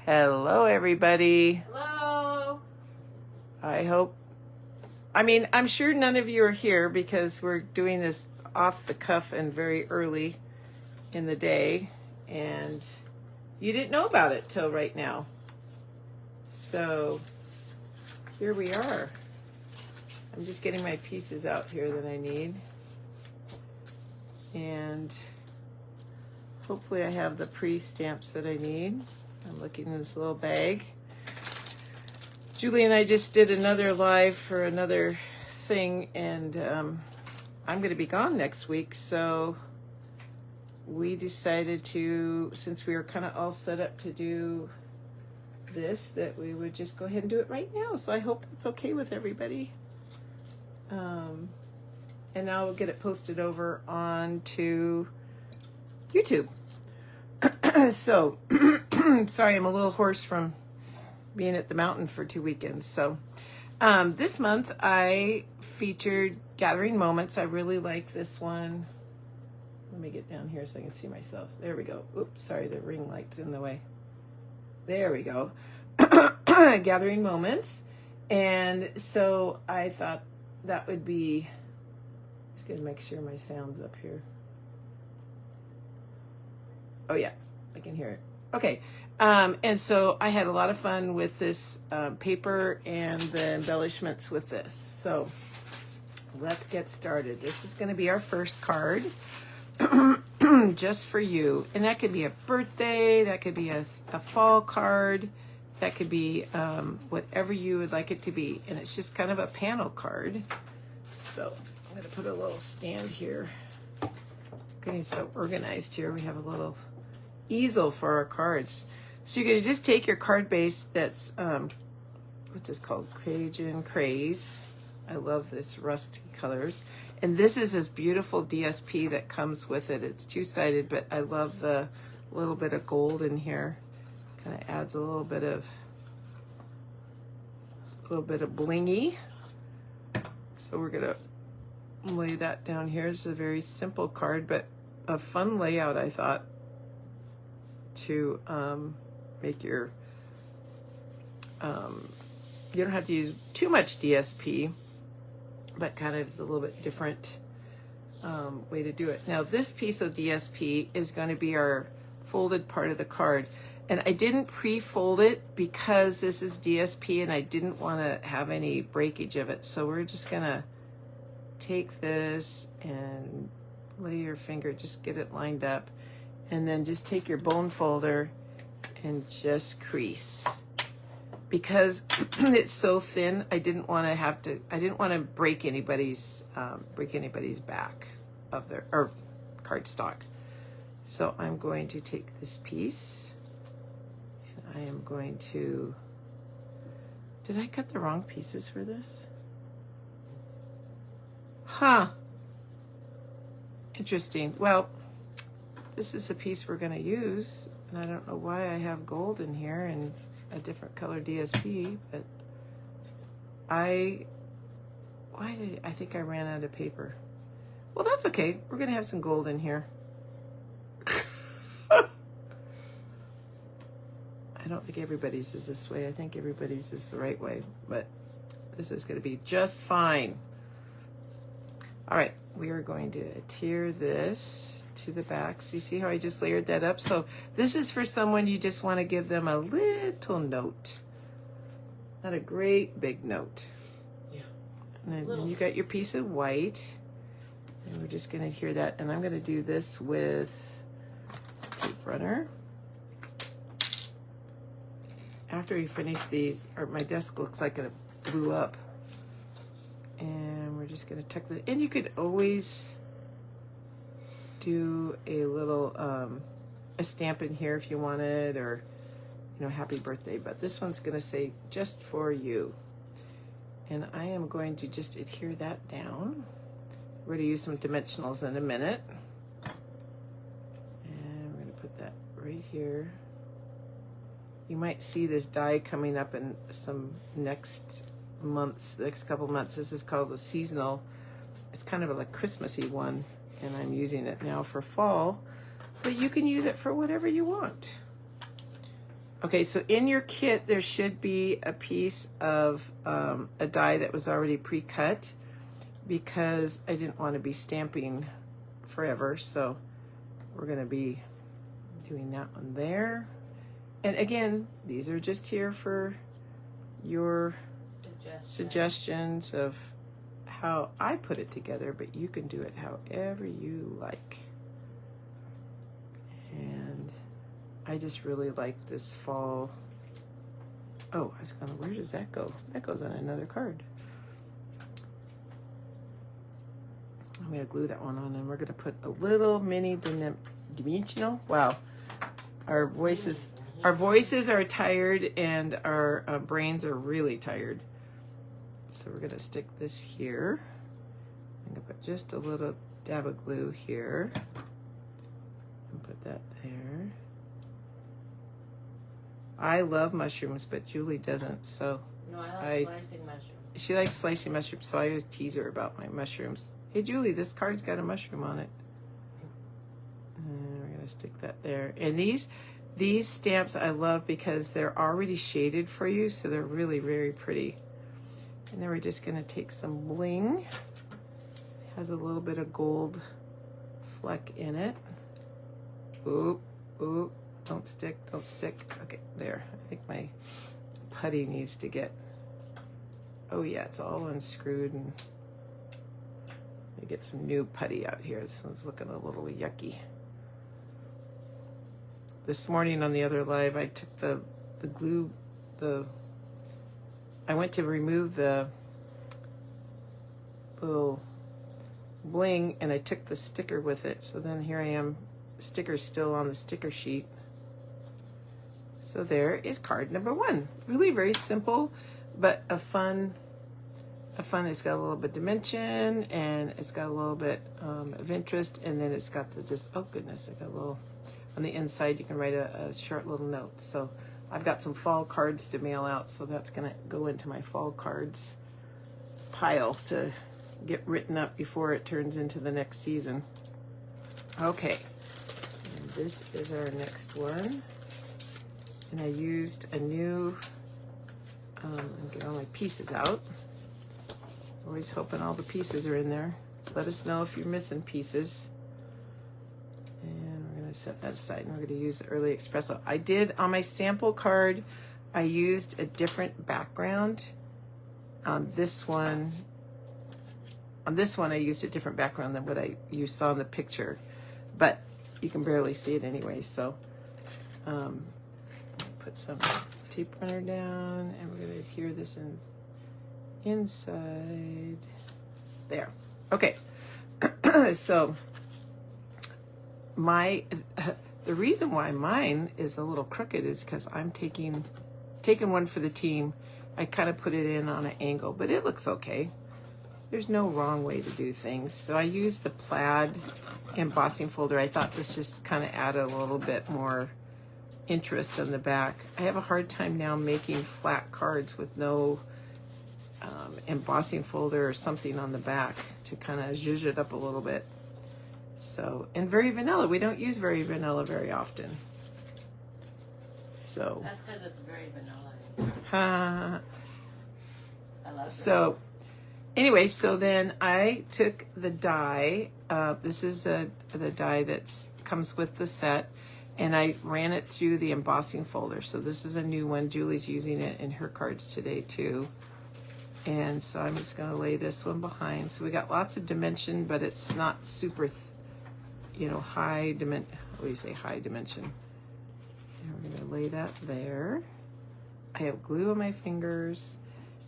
Hello, everybody. Hello. I'm sure none of you are here because we're doing this off the cuff and very early in the day, and you didn't know about it till right now. So here we are. I'm just getting my pieces out here that I need. And hopefully I have the pre-stamps that I need. I'm looking in this little bag. Julie and I just did another live for another thing, and I'm going to be gone next week. So we decided to, since we were kind of all set up to do this, that we would just go ahead and do it right now. So I hope that's okay with everybody. And now we'll get it posted over onto YouTube. So, sorry, I'm a little hoarse from being at the mountain for 2 weekends. So, this month I featured Gathering Moments. I really like this one. Let me get down here so I can see myself. There we go. Oops, sorry, the ring light's in the way. There we go. Gathering Moments. And so I thought that would be, just gonna make sure my sound's up here. Oh yeah, I can hear it. Okay. And so I had a lot of fun with this paper and the embellishments with this. So let's get started. This is going to be our first card just for you. And that could be a birthday, that could be a fall card, that could be whatever you would like it to be. And it's just kind of a panel card. So I'm going to put a little stand here. Getting so organized here. We have a little easel for our cards. So you're going to just take your card base that's, what's this called? Cajun Craze. I love this rusty colors. And this is this beautiful DSP that comes with it. It's two-sided, but I love the little bit of gold in here. Kind of adds a little bit of blingy. So we're going to lay that down here. It's a very simple card, but a fun layout, I thought, to make your you don't have to use too much DSP, but kind of is a little bit different way to do it. Now this piece of DSP is going to be our folded part of the card, and I didn't pre-fold it because this is DSP and I didn't want to have any breakage of it. So we're just gonna take this and lay your finger, just get it lined up, and then just take your bone folder and just crease. Because it's so thin, I didn't want to break anybody's back of their or cardstock. So I'm going to take this piece and I am going to, did I cut the wrong pieces for this? Huh. Interesting. Well, this is the piece we're going to use, and I don't know why I have gold in here and a different color DSP, but I think I ran out of paper. Well, that's okay. We're going to have some gold in here. I don't think everybody's is this way. I think everybody's is the right way, but this is going to be just fine. All right, we are going to adhere this to the back. So you see how I just layered that up? So this is for someone you just want to give them a little note. Not a great big note. Yeah. And then you got your piece of white. And we're just going to adhere that. And I'm going to do this with tape runner. After we finish these, or my desk looks like it blew up. And we're just going to tuck the, and you could always do a little a stamp in here if you wanted, or happy birthday, but this one's going to say just for you. And I am going to just adhere that down. We're going to use some dimensionals in a minute, and we're going to put that right here. You might see this die coming up in some next couple months. This is called a seasonal. It's kind of a Christmassy one, and I'm using it now for fall, but you can use it for whatever you want. Okay, so in your kit, there should be a piece of a die that was already pre-cut because I didn't want to be stamping forever. So we're going to be doing that one there. And again, these are just here for your suggestions of how I put it together, but you can do it however you like. And I just really like this fall. Oh, I was gonna, where does that go? That goes on another card. I'm gonna glue that one on, and we're gonna put a little mini dimensional. Wow, our voices are tired, and our brains are really tired. So we're gonna stick this here. I'm gonna put just a little dab of glue here, and put that there. I love mushrooms, but Julie doesn't, so. No, I like slicing mushrooms. She likes slicing mushrooms, so I always tease her about my mushrooms. Hey, Julie, this card's got a mushroom on it. And we're gonna stick that there. And these stamps I love because they're already shaded for you, so they're really very pretty. And then we're just gonna take some bling. It has a little bit of gold fleck in it. Oop, oop. Don't stick, don't stick. Okay, there. I think my putty needs to get, oh yeah, it's all unscrewed, and let me get some new putty out here. This one's looking a little yucky. This morning on the other live, I took the glue, I went to remove the little bling, and I took the sticker with it. So then here I am, sticker's still on the sticker sheet. So there is card number 1. Really very simple, but a fun. It's got a little bit of dimension, and it's got a little bit of interest, and then it's got the just, oh goodness, I got a little, on the inside you can write a short little note. So I've got some fall cards to mail out, so that's gonna go into my fall cards pile to get written up before it turns into the next season. Okay, and this is our next one. And I used a new, get all my pieces out. Always hoping all the pieces are in there. Let us know if you're missing pieces. And we're gonna set that aside, and we're gonna use the Early Espresso. I did, on my sample card, I used a different background. On this one, I used a different background than what you saw in the picture, but you can barely see it anyway, so. Put some tape runner down, and we're going to adhere this inside there. Okay. So the reason why mine is a little crooked is because I'm taking one for the team. I kind of put it in on an angle, but it looks okay. There's no wrong way to do things. So I used the plaid embossing folder. I thought this just kind of added a little bit more interest on the back. I have a hard time now making flat cards with no embossing folder or something on the back to kind of zhuzh it up a little bit. So, and very vanilla. We don't use very vanilla very often. So. That's because it's very vanilla. I love it. So, anyway, so then I took the die. This is the die that comes with the set. And I ran it through the embossing folder. So this is a new one. Julie's using it in her cards today too. And so I'm just gonna lay this one behind. So we got lots of dimension, but it's not super, high dimension. What do you say, high dimension? And we're gonna lay that there. I have glue on my fingers.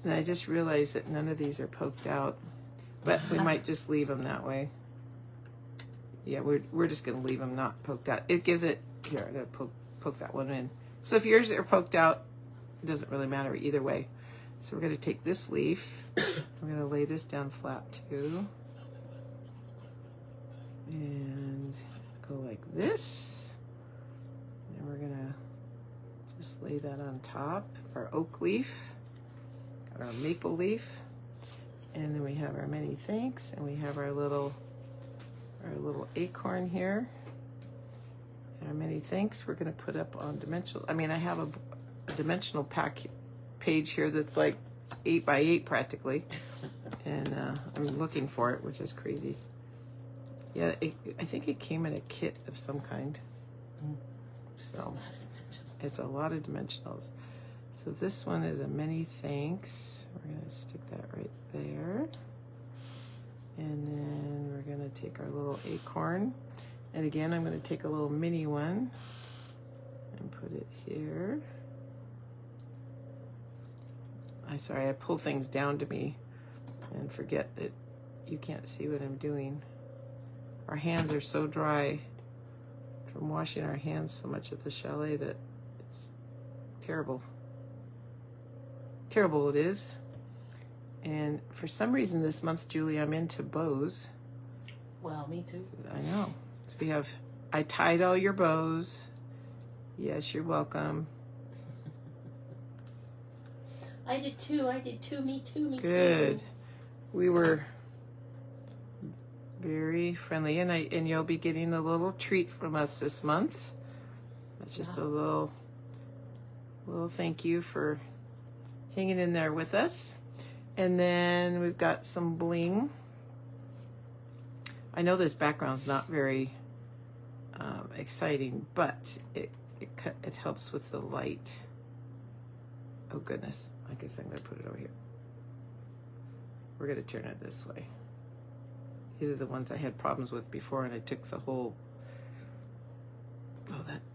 And I just realized that none of these are poked out, but we might just leave them that way. Yeah, we're just gonna leave them not poked out. It gives it, here, I'm gonna poke that one in. So if yours are poked out, it doesn't really matter either way. So we're gonna take this leaf, we're gonna lay this down flat too. And go like this. And we're gonna just lay that on top of our oak leaf, got our maple leaf. And then we have our many thanks, and we have our little acorn here. our many thanks we're going to put up on dimensional. I mean, I have a dimensional page here that's like 8 by 8 practically. And I'm looking for it, which is crazy. Yeah, I think it came in a kit of some kind. So it's a lot of dimensionals. So this one is a many thanks. We're going to stick that right there. And then we're going to take our little acorn. And again, I'm going to take a little mini one and put it here. I pull things down to me and forget that you can't see what I'm doing. Our hands are so dry from washing our hands so much at the chalet that it's terrible. Terrible it is. And for some reason this month, Julie, I'm into bows. Well, me too. I know. So we have, I tied all your bows. Yes, you're welcome. I did too. Me too. Good. We were very friendly, and you'll be getting a little treat from us this month. That's just a little thank you for hanging in there with us. And then we've got some bling. I know this background's not very exciting, but it helps with the light. Oh goodness, I guess I'm going to put it over here. We're going to turn it this way. These are the ones I had problems with before, and I took the whole,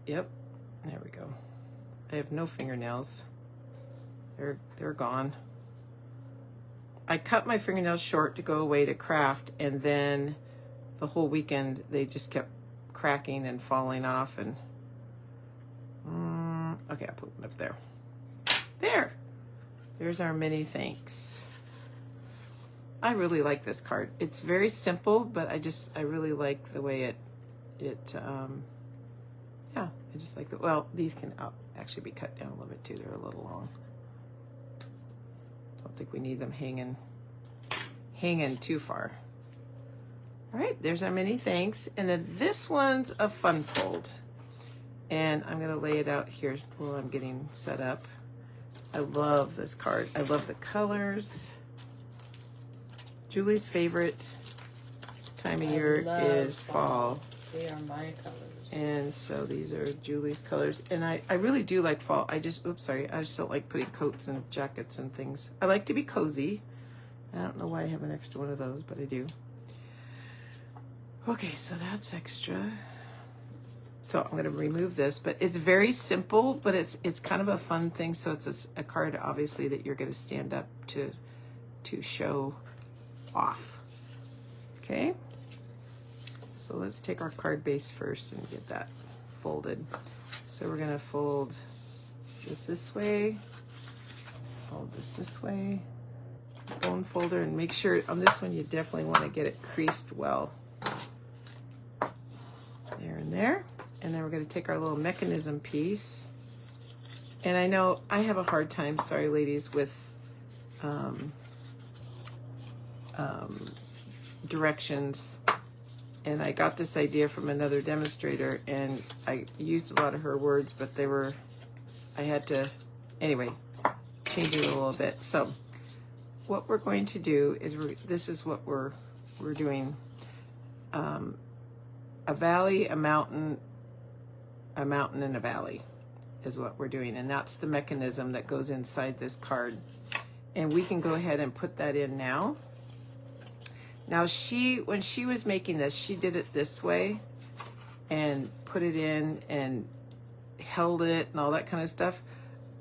yep, there we go. I have no fingernails. They're gone. I cut my fingernails short to go away to craft, and then the whole weekend they just kept cracking and falling off, and okay, I'll put one up there. There's our many thanks. I really like this card. It's very simple, but I really like the way I just like these can actually be cut down a little bit too. They're a little long. Don't think we need them hanging too far. All right, there's our many thanks. And then this one's a fun fold. And I'm gonna lay it out here while I'm getting set up. I love this card. I love the colors. Julie's favorite time of year is fall. They are my colors. And so these are Julie's colors. And I really do like fall. I just don't like putting coats and jackets and things. I like to be cozy. I don't know why I have an extra one of those, but I do. Okay, so that's extra. So I'm going to remove this, but it's very simple, but it's kind of a fun thing. So it's a card, obviously, that you're going to stand up to show off. Okay. So let's take our card base first and get that folded. So we're going to fold this way, fold this way, bone folder, and make sure on this one you definitely want to get it creased well. There and there. And then we're going to take our little mechanism piece. And I know I have a hard time, sorry ladies, with directions. And I got this idea from another demonstrator, and I used a lot of her words, but I had to, anyway, change it a little bit. So what we're going to do is, this is what we're doing. A valley, a mountain, and a valley is what we're doing. And that's the mechanism that goes inside this card. And we can go ahead and put that in now. Now when she was making this, she did it this way and put it in and held it and all that kind of stuff.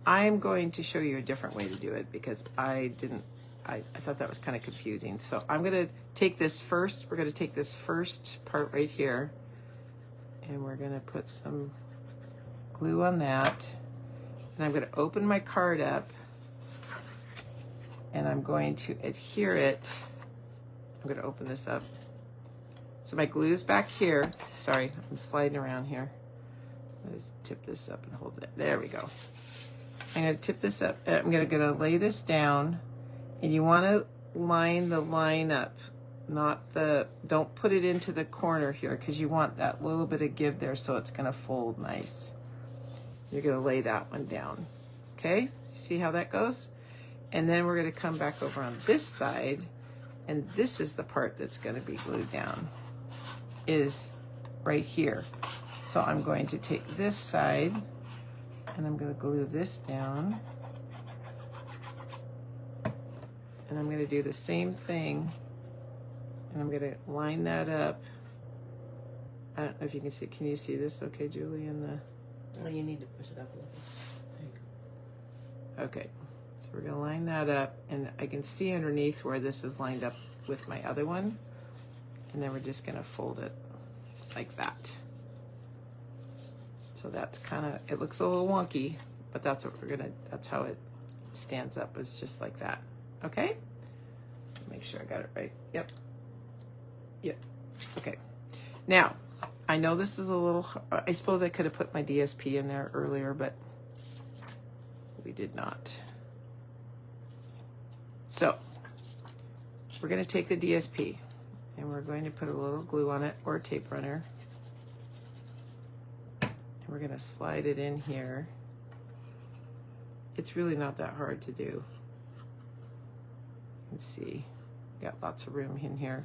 I'm going to show you a different way to do it because I thought that was kind of confusing. So I'm going to take this first. We're going to take this first part right here, and we're going to put some glue on that. And I'm going to open my card up, and I'm going to adhere it. I'm going to open this up. So my glue's back here. Sorry, I'm sliding around here. I'm going to tip this up and hold it. There we go. I'm going to tip this up. I'm going to lay this down, and you want to line the line up don't put it into the corner here because you want that little bit of give there so it's gonna fold nice. You're gonna lay that one down. Okay, see how that goes? And then we're gonna come back over on this side, and this is the part that's gonna be glued down, is right here. So I'm going to take this side and I'm gonna glue this down. And I'm gonna do the same thing, and I'm gonna line that up. I don't know if you can see, can you see this okay, Julie, in the... Oh, you need to push it up a little bit. There you go. Okay, so we're gonna line that up, and I can see underneath where this is lined up with my other one, and then we're just gonna fold it like that. So that's kind of, it looks a little wonky, but that's what that's how it stands up, is just like that. Okay? Make sure I got it right. Yep. Yep. Okay. Now, I know this is a little, I suppose I could have put my DSP in there earlier, but we did not. So, we're going to take the DSP and we're going to put a little glue on it, or a tape runner. And we're going to slide it in here. It's really not that hard to do. Let's see, got lots of room in here.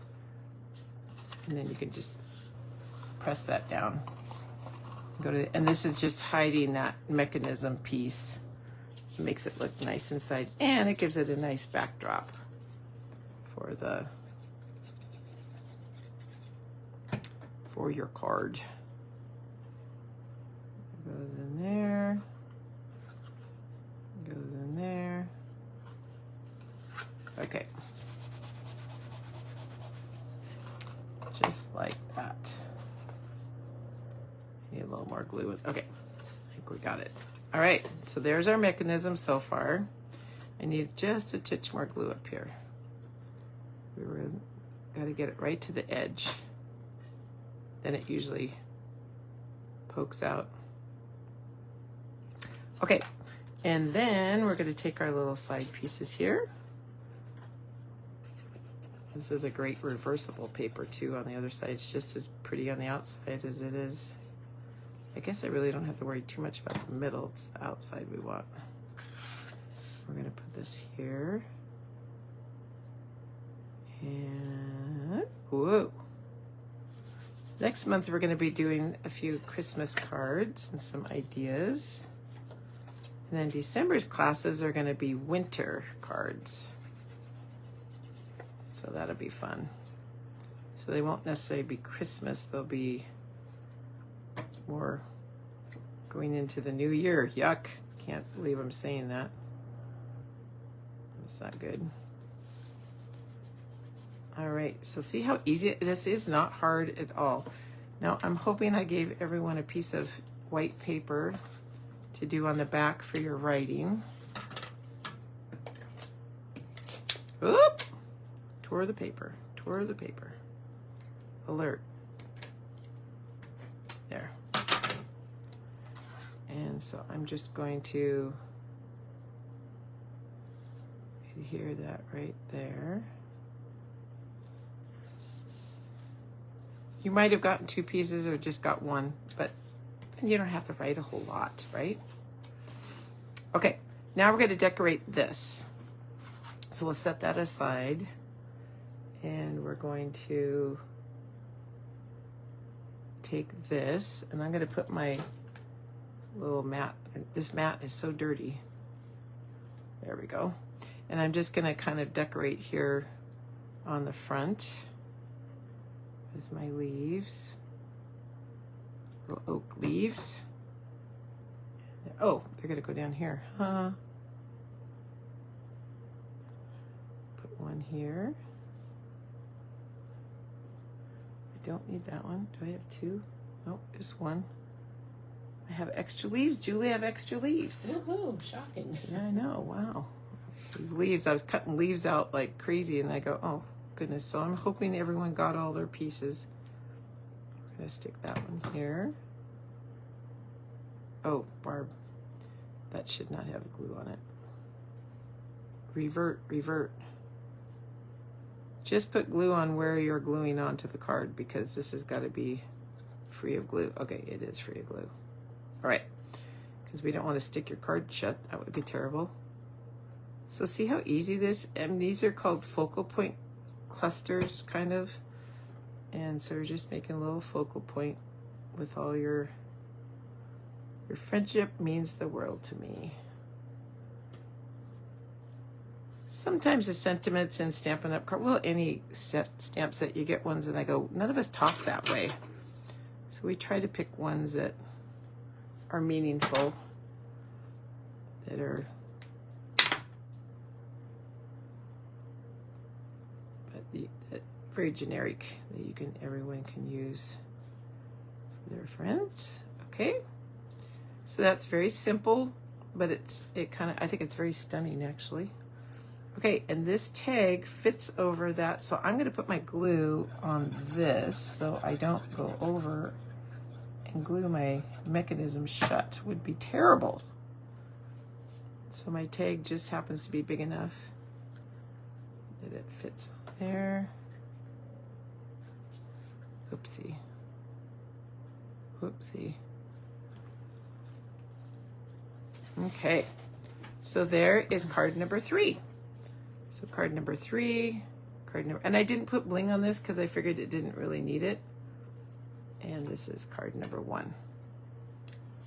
And then you can just press that down. And this is just hiding that mechanism piece. It makes it look nice inside, and it gives it a nice backdrop for your card. Goes in there. Goes in there. Okay. Just like that. Need a little more glue with, okay. I think we got it. All right, so there's our mechanism so far. I need just a titch more glue up here. Gotta get it right to the edge. Then it usually pokes out. Okay, and then we're gonna take our little side pieces here. This is a great reversible paper too on the other side. It's just as pretty on the outside as it is. I guess I really don't have to worry too much about the middle. It's the outside we want. We're gonna put this here. And, whoa. Next month we're gonna be doing a few Christmas cards and some ideas. And then December's classes are gonna be winter cards. So that'll be fun. So they won't necessarily be Christmas, they'll be more going into the new year. Yuck, can't believe I'm saying that. That's not good. All right, so see how easy, this is not hard at all. Now I'm hoping I gave everyone a piece of white paper to do on the back for your writing. Oop! Tore the paper, tore the paper. Alert. There. And so I'm just going to adhere that right there. You might have gotten 2 pieces or just got 1, but you don't have to write a whole lot, right? Okay, now we're going to decorate this. So we'll set that aside. And we're going to take this, and I'm going to put my little mat. This mat is so dirty. There we go. And I'm just going to kind of decorate here on the front with my leaves, little oak leaves. Oh, they're going to go down here. Huh? Put one here. Don't need that one. Do I have 2? Nope, just 1. I have extra leaves. Julie, I have extra leaves. Woohoo, shocking. Yeah, I know. Wow. These leaves, I was cutting leaves out like crazy, and I go, oh, goodness. So I'm hoping everyone got all their pieces. We're going to stick that one here. Oh, Barb, that should not have glue on it. Revert, revert. Just put glue on where you're gluing onto the card because this has got to be free of glue. Okay, it is free of glue. All right, because we don't want to stick your card shut. That would be terrible. So see how easy this, and these are called focal point clusters, kind of. And so we're just making a little focal point with all your friendship means the world to me. Sometimes the sentiments and Stampin' Up! Well, any set stamp set, you get ones and I go, none of us talk that way. So we try to pick ones that are meaningful, that are, that very generic, that everyone can use for their friends. Okay, so that's very simple, but I think it's very stunning actually. Okay, and this tag fits over that, so I'm going to put my glue on this so I don't go over and glue my mechanism shut. Would be terrible. So my tag just happens to be big enough that it fits on there. Oopsie. Whoopsie. Okay, so there is card number 3. So card number 3, and I didn't put bling on this because I figured it didn't really need it. And this is card number 1.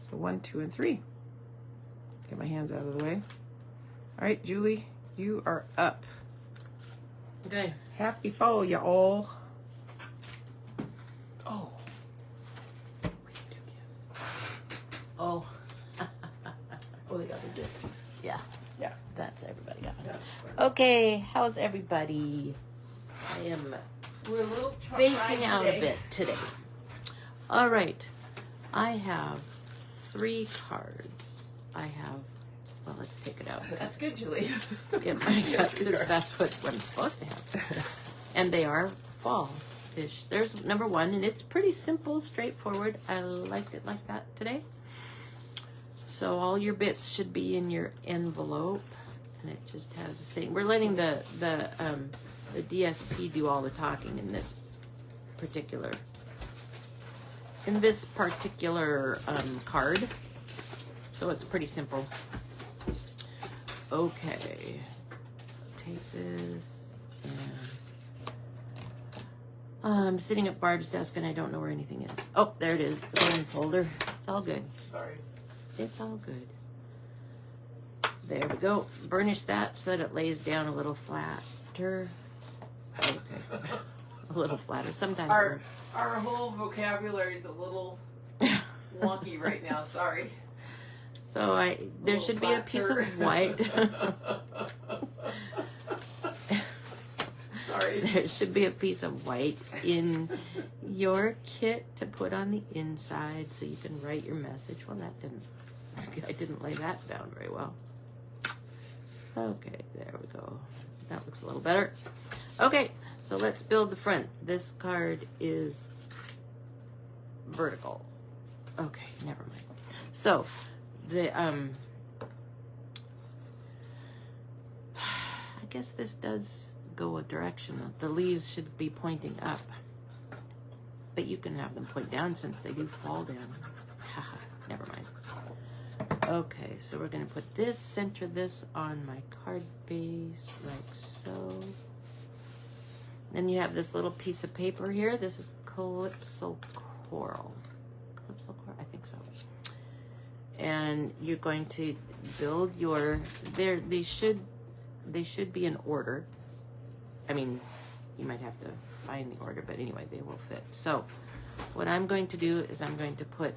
So 1, 2, and 3. Get my hands out of the way. All right, Julie, you are up. Okay. Happy fall, y'all. Oh. Oh. Oh, they got a gift. Yeah. Yeah. That's everybody got it. Okay, how's everybody? I am We're a little spacing out a bit today. All right. I have 3 cards. Well, let's take it out. That's good, Julie. Get my since that's what I'm supposed to have. And they are fall-ish. There's number 1, and it's pretty simple, straightforward. I liked it like that today. So all your bits should be in your envelope, and it just has the same. We're letting the DSP do all the talking in this particular card. So it's pretty simple. Okay, take this. And I'm sitting at Barb's desk, and I don't know where anything is. Oh, there it is. The balloon folder. It's all good. Sorry. It's all good. There we go. Burnish that so that it lays down a little flatter. Okay. A little flatter. Sometimes Our whole vocabulary is a little wonky right now. Sorry. So there should be a piece of white. Sorry. There should be a piece of white in your kit to put on the inside so you can write your message. Well, I didn't lay that down very well. Okay, there we go. That looks a little better. Okay, so let's build the front. This card is vertical. Okay, never mind. So the I guess this does go a direction. The leaves should be pointing up, but you can have them point down since they do fall down. Haha, never mind. Okay, so we're going to put this, center this on my card base, like so. Then you have this little piece of paper here. This is Calypso Coral. Calypso Coral? I think so. And you're going to build your, they should be in order. I mean, you might have to find the order, but anyway, they will fit. So what I'm going to do is I'm going to put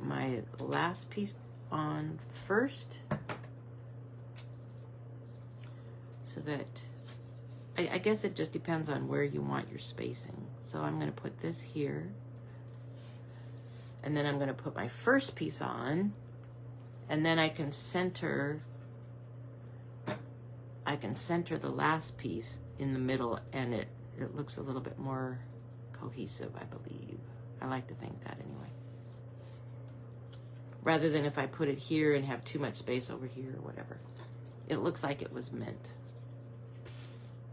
my last piece on first so that I guess it just depends on where you want your spacing. So I'm going to put this here, and then I'm going to put my first piece on, and then I can center the last piece in the middle, and it looks a little bit more cohesive, I believe. I like to think that anyway. Rather than if I put it here and have too much space over here or whatever. It looks like it was meant.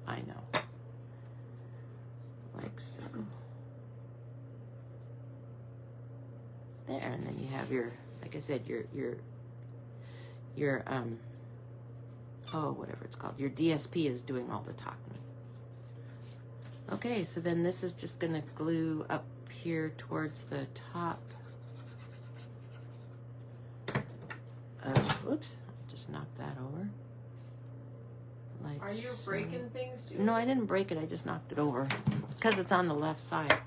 I know. Like so. There, and then you have your, like I said, your oh, whatever it's called. Your DSP is doing all the talking. Okay, so then this is just gonna glue up here towards the top. Oops, I just knocked that over. Like Are you so. breaking things, Julie? No, I didn't break it. I just knocked it over because it's on the left side,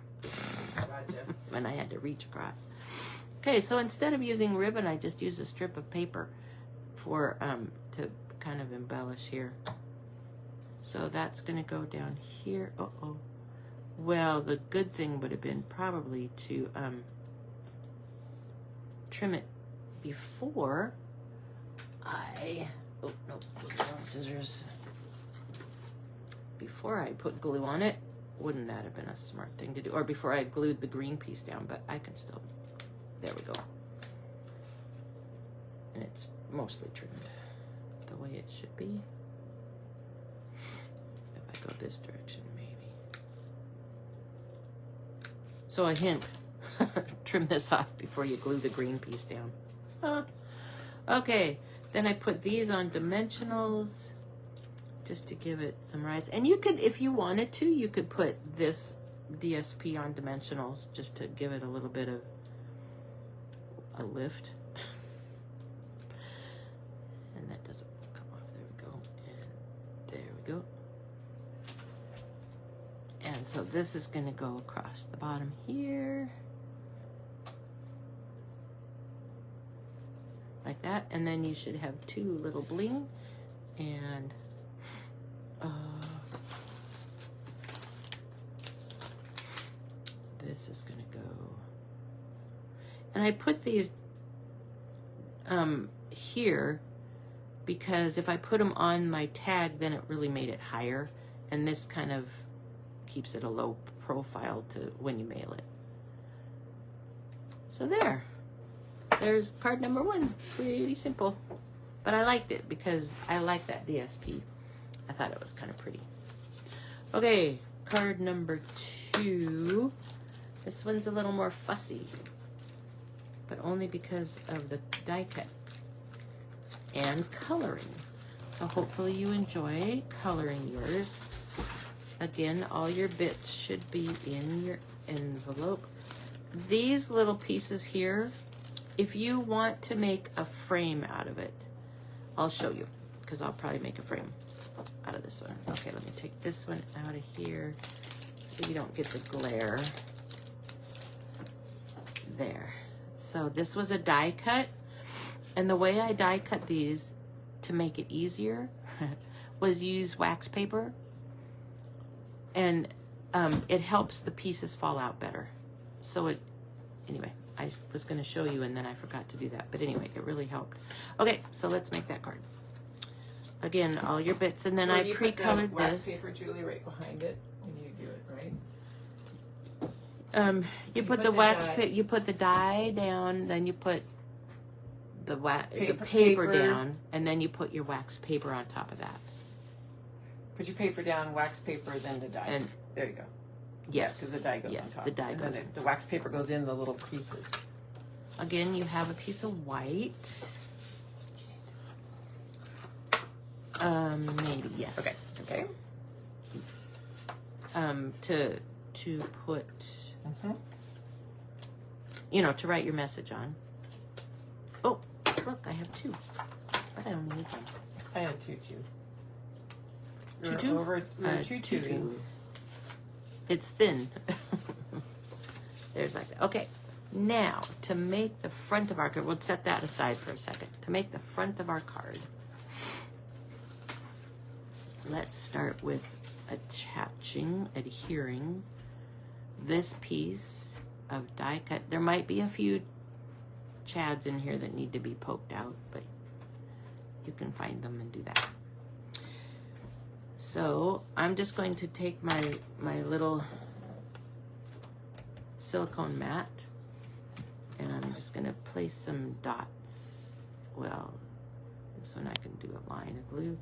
Gotcha. and I had to reach across. Okay, so instead of using ribbon, I just use a strip of paper for to kind of embellish here. So that's gonna go down here. Uh-oh. Well, the good thing would have been probably to trim it before I, oh no, wrong scissors. Before I put glue on it. Wouldn't that have been a smart thing to do? Or before I glued the green piece down, but I can still, there we go. And it's mostly trimmed the way it should be. If I go this direction, maybe. So a hint, trim this off before you glue the green piece down. Okay, then I put these on dimensionals just to give it some rise. And you could, if you wanted to, you could put this DSP on dimensionals just to give it a little bit of a lift. And that doesn't come off. There we go. And there we go. And so this is going to go across the bottom here. Like that. And then you should have two little bling. And this is going to go. And I put these here because if I put them on my tag, then it really made it higher. And this kind of keeps it a low profile to when you mail it. So there's card number 1. Pretty simple. But I liked it because I like that DSP. I thought it was kind of pretty. Okay, card number 2. This one's a little more fussy, but only because of the die cut and coloring. So hopefully you enjoy coloring yours. Again, all your bits should be in your envelope. These little pieces here, if you want to make a frame out of it, I'll show you, because I'll probably make a frame out of this one. Okay, let me take this one out of here so you don't get the glare. There. So this was a die cut, and the way I die cut these to make it easier was use wax paper, and it helps the pieces fall out better. So anyway, I was going to show you and then I forgot to do that, but anyway, it really helped. Okay, so let's make that card. Again, all your bits, and then I pre-colored this. Wax paper, Julie, right behind it when you do it, right? You put the wax, you put the die down, then you put the paper down, and then you put your wax paper on top of that. Put your paper down, wax paper, then the die. And there you go. Yes, because the die goes on top. Yes, the die goes in. The wax paper goes in the little creases. Again, you have a piece of white. Maybe, yes. Okay. Okay. To put, you know, to write your message on. Oh, look, I have 2, but I don't need them. I had 2 too. 2. Over 2. It's thin. There's like that. Okay, now to make the front of our card, we'll set that aside for a second. To make the front of our card, let's start with adhering this piece of die cut. There might be a few chads in here that need to be poked out, but you can find them and do that. So I'm just going to take my little silicone mat, and I'm just going to place some dots. Well, this one I can do a line of glue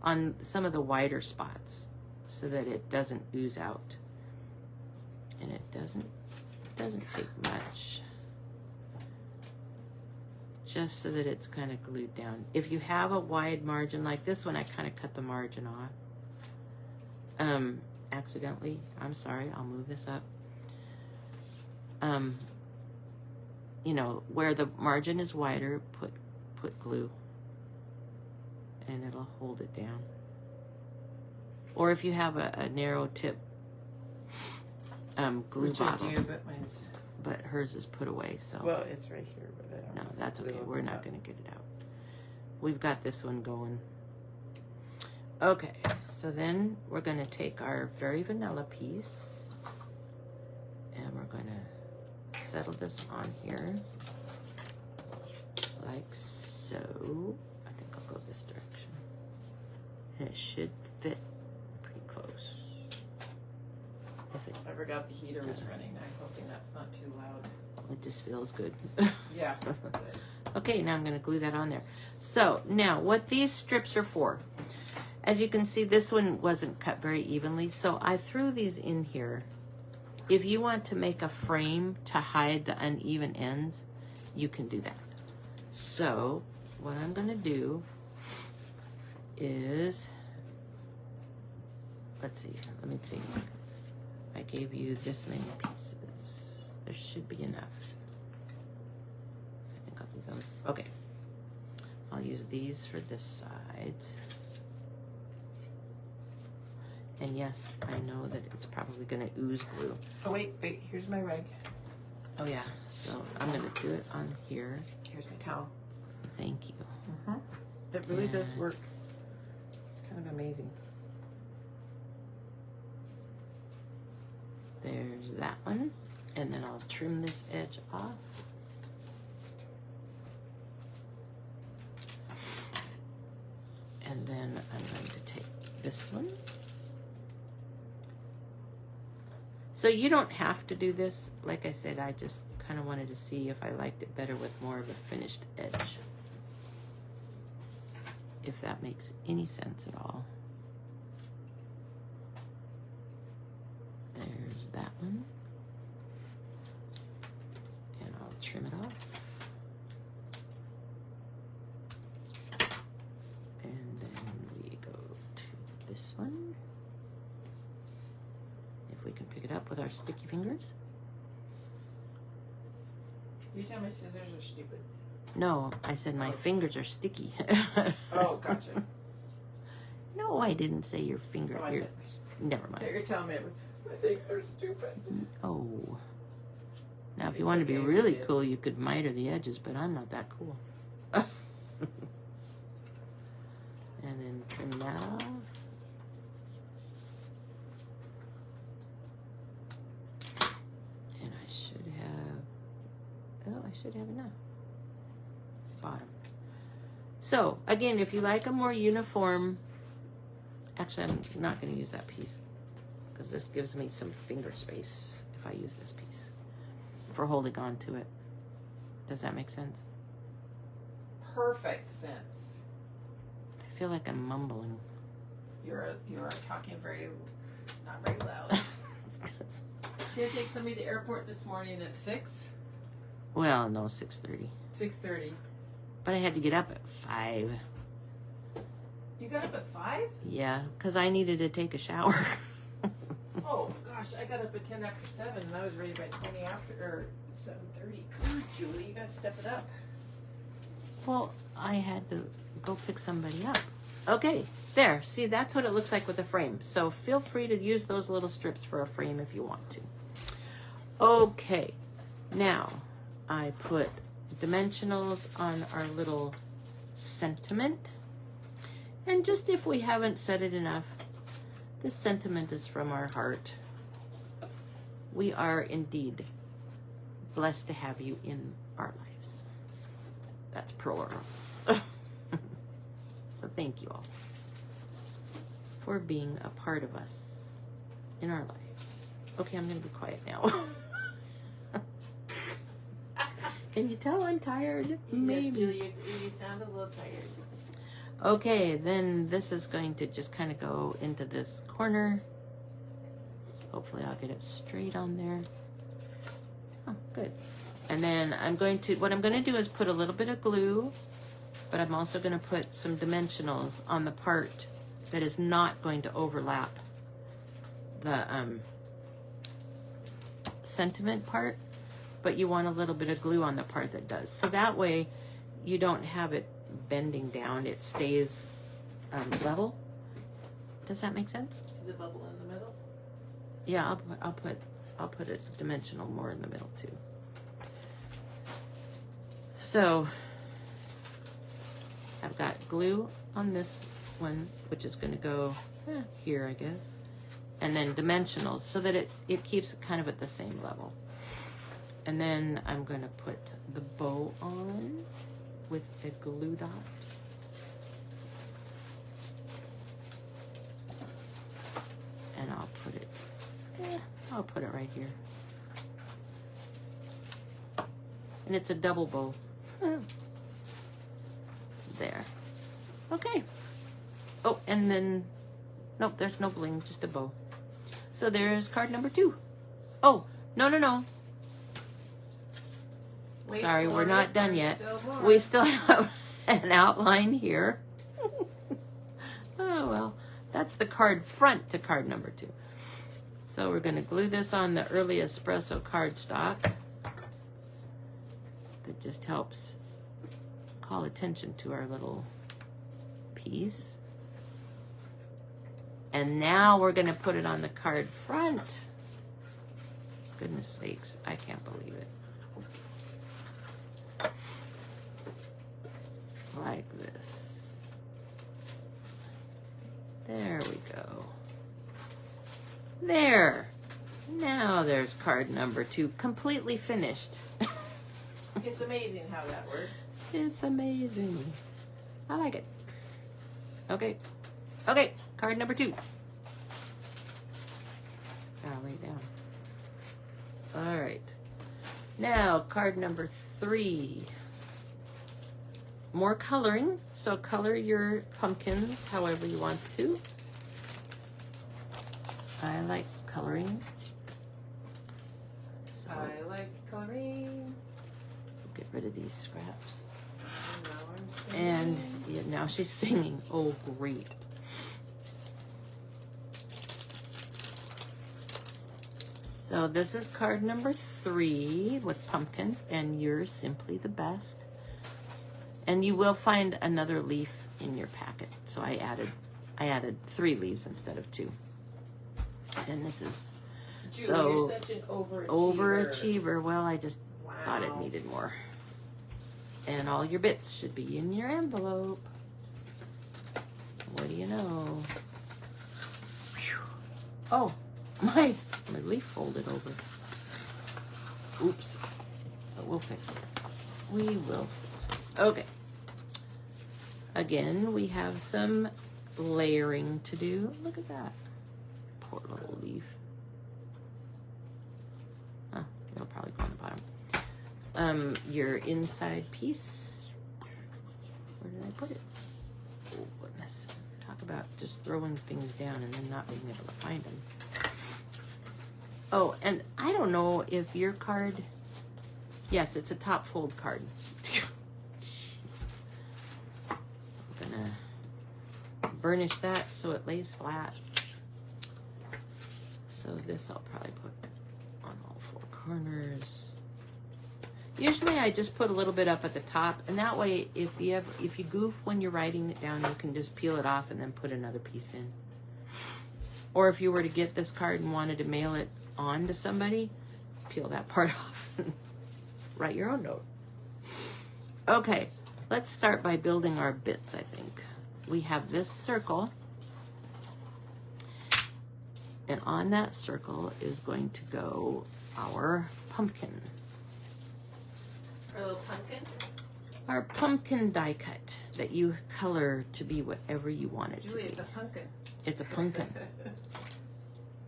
on some of the wider spots. so that it doesn't ooze out. And it doesn't take much. Just so that it's kind of glued down. If you have a wide margin like this one, I kind of cut the margin off. Accidentally. I'm sorry, I'll move this up. You know, where the margin is wider, put glue. And it'll hold it down. Or if you have a narrow tip glue Which I bottle. do, but mine's... But hers is put away, so. Well, it's right here, but I don't No, know. that's okay. We're not going to get it out. We've got this one going. Okay, so then we're going to take our very vanilla piece and we're going to settle this on here like so. I think I'll go this direction. And it should fit pretty close. If it, I forgot the heater was running. I'm hoping that's not too loud. it just feels good. Yeah. Okay, now I'm going to glue that on there. So now what these strips are for, as you can see, this one wasn't cut very evenly, so I threw these in here. If you want to make a frame to hide the uneven ends, you can do that. So what I'm going to do is, let's see, let me think. I gave you this many pieces. There should be enough. I think I'll do those. Okay. I'll use these for this side. And yes, I know that it's probably going to ooze glue. Oh, wait. Here's my rag. Oh yeah, so I'm going to do it on here. Here's my towel. Thank you. It really does work. It's kind of amazing. There's that one. And then I'll trim this edge off. And then I'm going to take this one. So you don't have to do this. Like I said, I just kind of wanted to see if I liked it better with more of a finished edge. If that makes any sense at all. There's that one. And I'll trim it off. And then we go to this one. If we can pick it up with our sticky fingers. You tell my scissors are stupid. No, I said my fingers are sticky. Oh, gotcha. No, I didn't say your finger. Oh, I Your, said never mind. You're telling me my things are stupid. Oh. Now, if It's you want to be okay, really we did. cool, you could miter the edges, but I'm not that cool. And then trim that off. And I should have enough. Bottom. So, again, if you like a more uniform, actually, I'm not going to use that piece because this gives me some finger space if I use this piece for holding on to it. Does that make sense? Perfect sense. I feel like I'm mumbling. You are talking not very loud. Can you take somebody to the airport this morning at 6? Well, no, 6:30. 6:30. But I had to get up at 5. You got up at 5? Yeah, because I needed to take a shower. Oh gosh, I got up at 10 after 7, and I was ready by 20 after or 7:30. Come on, Julie, you gotta step it up. Well, I had to go pick somebody up. Okay, there. See, that's what it looks like with a frame. So feel free to use those little strips for a frame if you want to. Okay, now I put dimensionals on our little sentiment. And just if we haven't said it enough, this sentiment is from our heart. We are indeed blessed to have you in our lives. That's plural. So thank you all for being a part of us in our lives. Okay, I'm going to be quiet now. Can you tell I'm tired? Maybe. Yes, Julie, you sound a little tired. Okay, then this is going to just kind of go into this corner. Hopefully I'll get it straight on there. Oh, good. And then what I'm going to do is put a little bit of glue, but I'm also going to put some dimensionals on the part that is not going to overlap the sentiment part, but you want a little bit of glue on the part that does. So that way you don't have it bending down, it stays level. Does that make sense? Is the bubble in the middle? Yeah, I'll put a dimensional more in the middle too. So I've got glue on this one, which is going to go here, I guess, and then dimensionals so that it keeps it kind of at the same level. And then I'm going to put the bow on with a glue dot. And I'll put it right here. And it's a double bow. There. Okay. Oh, and then, nope, there's no bling, just a bow. So there's card number 2. Oh, no. Wait Sorry, for we're it. not done There's yet. still more. We still have an outline here. Oh, well, that's the card front to card number 2. So we're going to glue this on the early espresso cardstock. That just helps call attention to our little piece. And now we're going to put it on the card front. Goodness sakes, I can't believe it. Like this. There we go. There. Now there's card number 2, completely finished. It's amazing how that works. It's amazing. I like it. Okay, card number 2. I'll lay it down. All right. Now, card number 3. More coloring. So color your pumpkins however you want to. I like coloring. So I like coloring. get rid of these scraps. Now I'm singing. And yeah, now she's singing. Oh, great. So this is card number 3 with pumpkins, and you're simply the best. And you will find another leaf in your packet. So I added 3 leaves instead of 2. And this is Julie, so you're such an overachiever. overachiever. Well, I just thought it needed more. And all your bits should be in your envelope. What do you know? Whew. Oh, my leaf folded over. Oops. But we'll fix it. We will fix it. Okay. Again, we have some layering to do. Look at that. Poor little leaf. Huh, it'll probably go on the bottom. Your inside piece. Where did I put it? Oh, goodness. Talk about just throwing things down and then not being able to find them. Oh, and I don't know if your card... Yes, it's a top fold card. I'm gonna burnish that so it lays flat. So this I'll probably put on all 4 corners. Usually I just put a little bit up at the top, and that way if you goof when you're writing it down, you can just peel it off and then put another piece in. Or if you were to get this card and wanted to mail it on to somebody, peel that part off and write your own note. Okay, let's start by building our bits, I think. We have this circle, and on that circle is going to go our pumpkin. Our little pumpkin? Our pumpkin die cut that you color to be whatever you want it to Julie, be. it's a pumpkin. It's a pumpkin.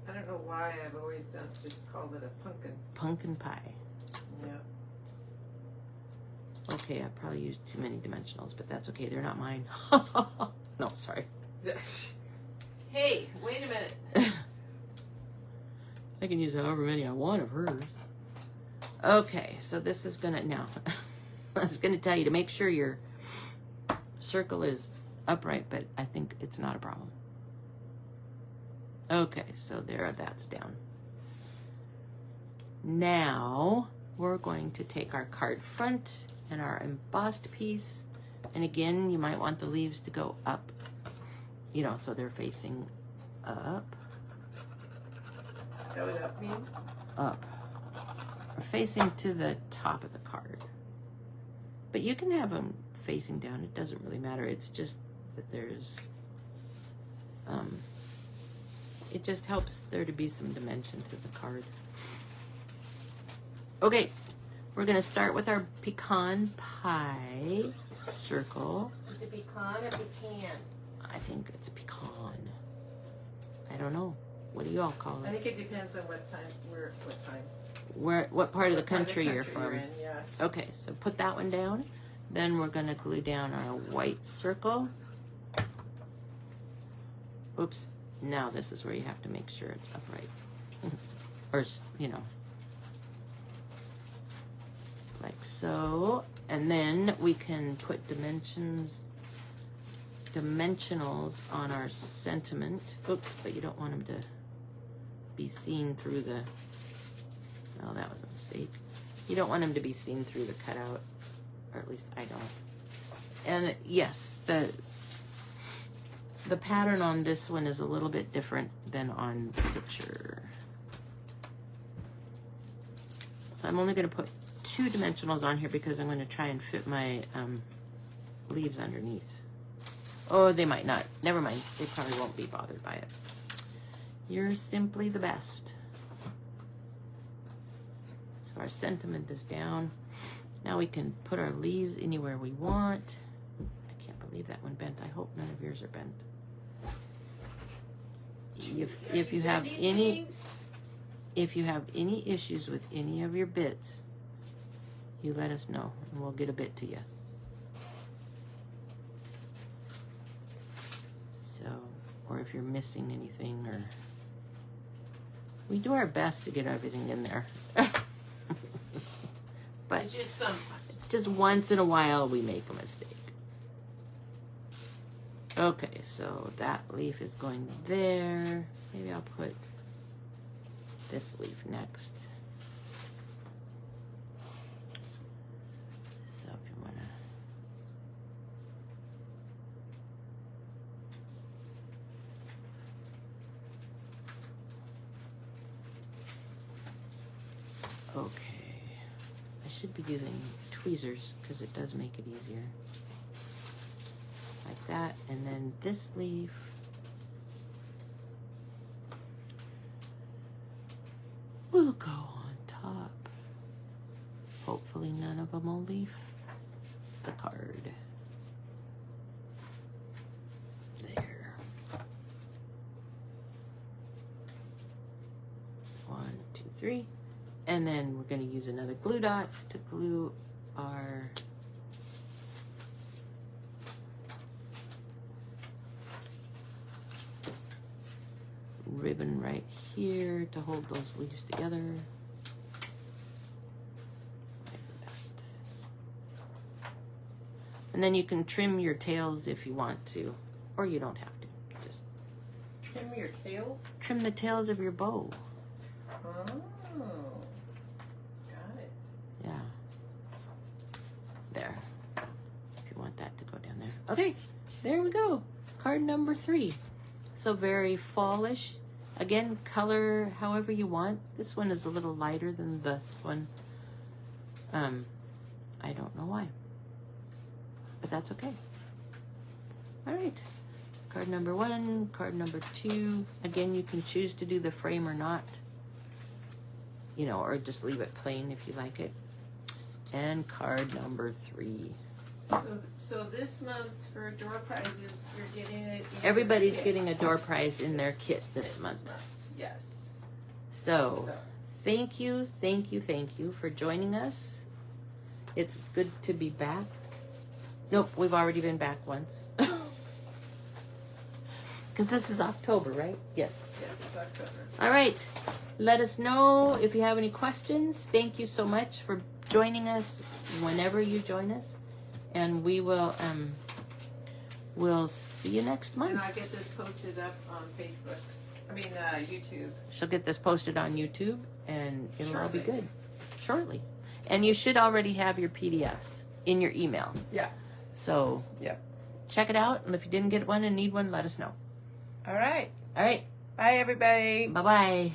I don't know why I've always just called it a pumpkin. Pumpkin pie. Yeah. Okay, I probably used too many dimensionals, but that's okay. They're not mine. No, sorry. Hey, wait a minute. I can use however many I want of hers. Okay, so this is gonna now. I was gonna tell you to make sure your circle is upright, but I think it's not a problem. Okay, so there, that's down. Now we're going to take our card front and our embossed piece, and again, you might want the leaves to go up, you know, so they're facing up. Is that what that means? Up. Or facing to the top of the card. But you can have them facing down. It doesn't really matter. It's just that there's, it just helps there to be some dimension to the card. Okay, we're going to start with our pecan pie circle. Is it pecan or pecan? I think it's pecan. I don't know. What do you all call I it? think it depends on what time. What part of the What part country you're from? in, yeah. Okay, so put that one down. Then we're going to glue down our white circle. Oops. Now this is where you have to make sure it's upright. Or, you know, like so. And then we can put dimensionals on our sentiment. Oops, but you don't want them to be seen through the, no, that was a mistake. You don't want them to be seen through the cutout, or at least I don't. And yes, the pattern on this one is a little bit different than on the picture. So I'm only going to put 2 dimensionals on here because I'm going to try and fit my leaves underneath. Oh, they might not. Never mind. They probably won't be bothered by it. You're simply the best. So our sentiment is down. Now we can put our leaves anywhere we want. I can't believe that one bent. I hope none of yours are bent. If you have any issues with any of your bits, you let us know and we'll get a bit to you. So, or if you're missing anything, or we do our best to get everything in there. But It's just some. just once in a while we make a mistake. Okay, so that leaf is going there. Maybe I'll put this leaf next. So if you want to. Okay. I should be using tweezers because it does make it easier. Like that, and then this leaf will go on top. Hopefully none of them will leave the card. There. 1, 2, 3. And then we're going to use another glue dot to glue our ribbon right here to hold those leaves together. Like that. And then you can trim your tails if you want to, or you don't have to. Just Trim your tails? trim the tails of your bow. Oh. Got it. Yeah. There. If you want that to go down there. Okay, there we go. Card number 3. So very fallish. Again, color however you want. This one is a little lighter than this one. I don't know why. But that's okay. All right. Card number 1, card number 2. Again, you can choose to do the frame or not. You know, or just leave it plain if you like it. And card number 3. So this month for door prizes, you're getting it. In Everybody's your kit. getting a door prize in their kit this month. Yes. So, thank you for joining us. It's good to be back. Nope, we've already been back once. Because this is October, right? Yes. Yes, it's October. All right. Let us know if you have any questions. Thank you so much for joining us whenever you join us. And we will we'll see you next And month. I'll get this posted up on Facebook. YouTube. She'll get this posted on YouTube and it'll all be Shortly. good. Shortly. And you should already have your PDFs in your email. Yeah. So Yep. check it out. And if you didn't get one and need one, let us know. All right. All right. Bye, everybody. Bye-bye.